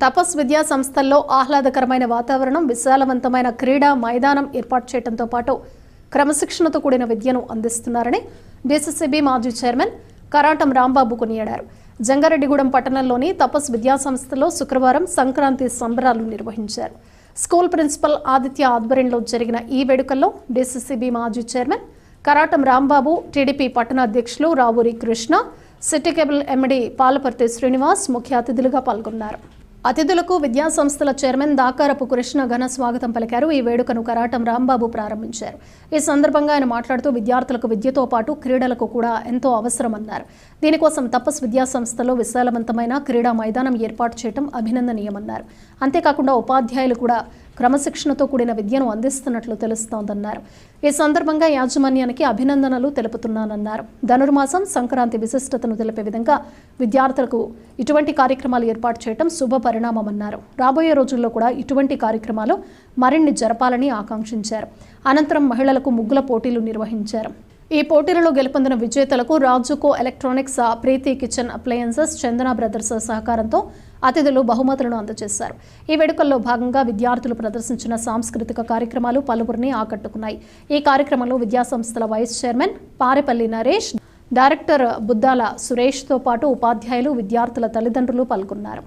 తపస్ విద్యా సంస్థల్లో ఆహ్లాదకరమైన వాతావరణం, విశాలవంతమైన క్రీడా మైదానం ఏర్పాటు చేయడంతో పాటు క్రమశిక్షణతో కూడిన విద్యను అందిస్తున్నారని డీసీసీబీ మాజీ చైర్మన్ కరాటం రాంబాబు కొనియాడారు. జంగారెడ్డిగూడెం పట్టణంలోని తపస్ విద్యా సంస్థలో శుక్రవారం సంక్రాంతి సంబరాలు నిర్వహించారు. స్కూల్ ప్రిన్సిపల్ ఆదిత్య ఆధ్వర్యంలో జరిగిన ఈ వేడుకల్లో డీసీసీబీ మాజీ చైర్మన్ కరాటం రాంబాబు, టీడీపీ పట్టణ అధ్యక్షులు Ravuri Krishna, city cable MD Palaparthi Srinivas ముఖ్య అతిథులుగా పాల్గొన్నారు. అతిథులకు విద్యాసంస్థల చైర్మన్ దాకారపు కృష్ణ ఘన స్వాగతం పలికారు. ఈ వేడుకను కరాటం రాంబాబు ప్రారంభించారు. ఈ సందర్భంగా ఆయన మాట్లాడుతూ విద్యార్థులకు విద్యతో పాటు క్రీడలకు కూడా ఎంతో అవసరమన్నారు. దీనికోసం తపస్ విద్యాసంస్థలో విశాలవంతమైన క్రీడా మైదానం ఏర్పాటు చేయడం అభినందనీయమన్నారు. అంతేకాకుండా ఉపాధ్యాయులు కూడా క్రమశిక్షణతో కూడిన విద్యను అందిస్తున్నట్లు తెలుస్తోందన్నారు. ఈ సందర్భంగా యాజమాన్యానికి అభినందనలు తెలుపుతున్నానన్నారు. ధనుర్మాసం సంక్రాంతి విశిష్టతను తెలిపే విధంగా విద్యార్థులకు ఇటువంటి కార్యక్రమాలు ఏర్పాటు చేయడం శుభ పరిణామమన్నారు. రాబోయే రోజుల్లో కూడా ఇటువంటి కార్యక్రమాలు మరిన్ని జరపాలని ఆకాంక్షించారు. అనంతరం మహిళలకు ముగ్గుల పోటీలు నిర్వహించారు. ఈ పోటీలలో గెలుపొందిన విజేతలకు రాజుకో ఎలక్ట్రానిక్స్, ప్రీతి కిచెన్ అప్లయన్సెస్, చందన బ్రదర్స్ సహకారంతో అతిథులు బహుమతులను అందజేశారు. ఈ వేడుకల్లో భాగంగా విద్యార్థులు ప్రదర్శించిన సాంస్కృతిక కార్యక్రమాలు పలువురిని ఆకట్టుకున్నాయి. ఈ కార్యక్రమంలో విద్యాసంస్థల vice chairman Parepalli Naresh, director Buddala సురేష్తో పాటు ఉపాధ్యాయులు, విద్యార్థుల తల్లిదండ్రులు పాల్గొన్నారు.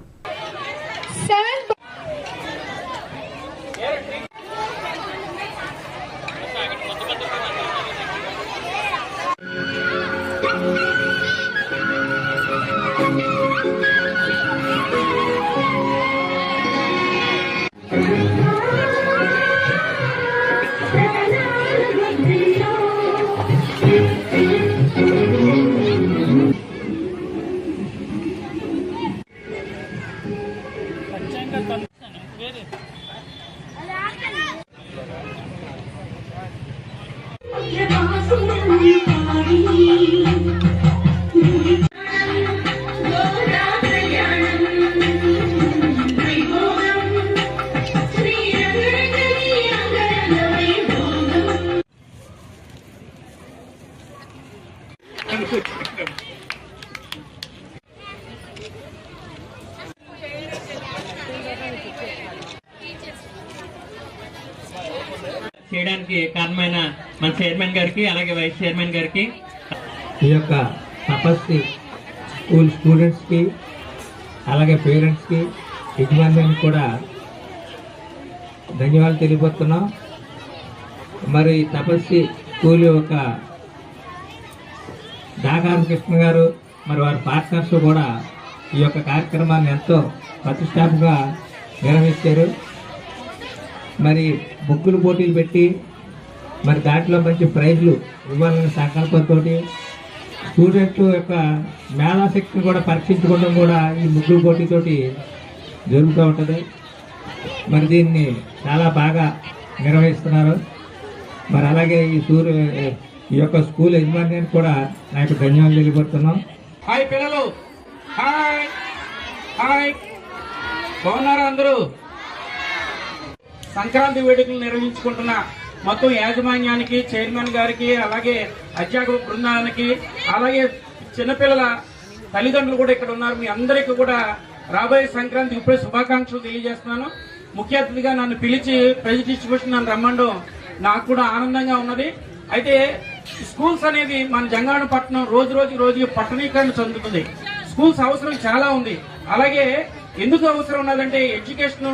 చేయడానికి కారణమైన మన చైర్మన్ గారికి, అలాగే వైస్ చైర్మన్ గారికి, ఈ యొక్క తపస్సు స్కూల్ స్టూడెంట్స్కి, అలాగే పేరెంట్స్కి, యజమాన్యానికి కూడా ధన్యవాదాలు తెలియబోతున్నాం. మరి తపస్సు స్కూల్ యొక్క దాకారపు కృష్ణ గారు, మరి వారి పార్ట్నర్స్ కూడా ఈ యొక్క కార్యక్రమాన్ని ఎంతో ప్రతిష్టాత్మకంగా నిర్వహించారు. మరి ముగ్గులు పోటీలు పెట్టి మరి దాంట్లో మంచి ప్రైజ్లు ఇవ్వాలనే సంకల్పంతో స్టూడెంట్ యొక్క మేధాశక్తిని కూడా పరీక్షించుకోవడం కూడా ఈ ముగ్గులు పోటీతోటి జరుగుతూ ఉంటుంది. మరి దీన్ని చాలా బాగా నిర్వహిస్తున్నారు. మరి అలాగే ఈ యొక్క స్కూల్ యజమాన్యానికి కూడా నాకు ధన్యవాదాలు తెలియబడుతున్నాం. హాయ్ పిల్లలు, హాయ్ హాయ్, బాగున్నారా అందరూ? సంక్రాంతి వేడుకలు నిర్వహించుకుంటున్న మొత్తం యాజమాన్యానికి, చైర్మన్ గారికి, అలాగే అధ్యాపక బృందానికి, అలాగే చిన్నపిల్లల తల్లిదండ్రులు కూడా ఇక్కడ ఉన్నారు. మీ అందరికీ కూడా రాబోయే సంక్రాంతి ఇప్పుడే శుభాకాంక్షలు తెలియజేస్తున్నాను. ముఖ్య అతిథిగా నన్ను పిలిచి ప్రైజ్ డిస్ట్రిబ్యూషన్ నన్ను రమ్మండం నాకు కూడా ఆనందంగా ఉన్నది. అయితే స్కూల్స్ అనేది మన జంగారెడ్డి పట్టణం రోజు పట్టణీకరణ చెందుతుంది. స్కూల్స్ అవసరం చాలా ఉంది. అలాగే ఎందుకు అవసరం ఉన్నదంటే ఎడ్యుకేషన్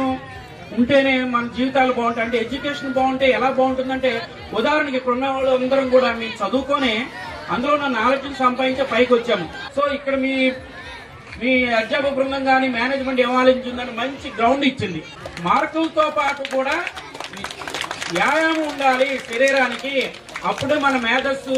ఉంటేనే మన జీవితాలు బాగుంటాయి. అంటే ఎడ్యుకేషన్ బాగుంటే ఎలా బాగుంటుందంటే, ఉదాహరణకి ఇక్కడ ఉన్న వాళ్ళు అందరం కూడా మేము చదువుకొని అందులో ఉన్న నాలెడ్జ్ని సంపాదించే పైకి వచ్చాము. సో ఇక్కడ మీ అధ్యాపక బృందం కానీ మేనేజ్మెంట్ ఏం ఆలోచించిందని మంచి గ్రౌండ్ ఇచ్చింది. మార్కులతో పాటు కూడా వ్యాయామం ఉండాలి శరీరానికి. అప్పుడే మన మేధస్సు